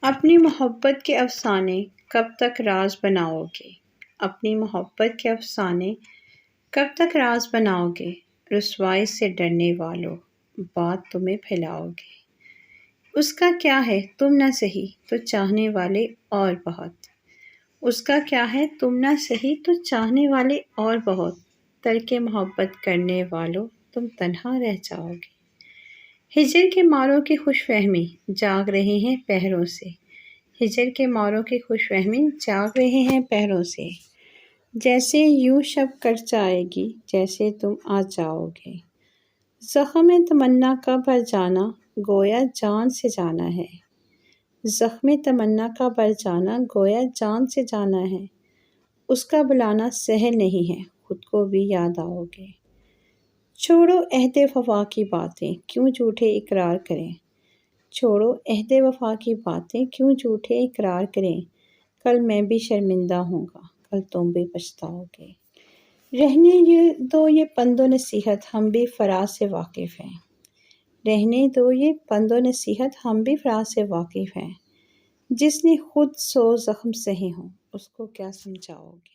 اپنی محبت کے افسانے کب تک راز بناؤ گے؟ اپنی محبت کے افسانے کب تک راز بناؤ گے؟ رسوائی سے ڈرنے والوں بات تمہیں پھیلاؤ گے۔ اس کا کیا ہے تم نہ سہی تو چاہنے والے اور بہت۔ اس کا کیا ہے تم نہ سہی تو چاہنے والے اور بہت۔ ترک محبت کرنے والوں تم تنہا رہ جاؤ گے۔ ہجر کے ماروں کی خوش فہمی جاگ رہے ہیں پہروں سے۔ ہجر کے ماروں کی خوش فہمی جاگ رہے ہیں پہروں سے۔ جیسے یوں شب کٹ جائے گی جیسے تم آ جاؤ گے۔ زخم تمنا کا بھر جانا گویا جان سے جانا ہے۔ زخم تمنا کا بھر جانا گویا جان سے جانا ہے۔ اس کا بلانا سہل نہیں ہے خود کو بھی یاد آؤ گے۔ چھوڑو عہد وفا کی باتیں کیوں جھوٹے اقرار کریں۔ چھوڑو عہد وفا کی باتیں کیوں جھوٹے اقرار کریں۔ کل میں بھی شرمندہ ہوں گا کل تم بھی پچھتاؤ گے۔ رہنے دو یہ پند و نصیحت ہم بھی فراز سے واقف ہیں۔ رہنے دو یہ پند و نصیحت ہم بھی فراز سے واقف ہیں۔ جس نے خود 100 زخم سہے ہوں اس کو کیا سمجھاؤ گے۔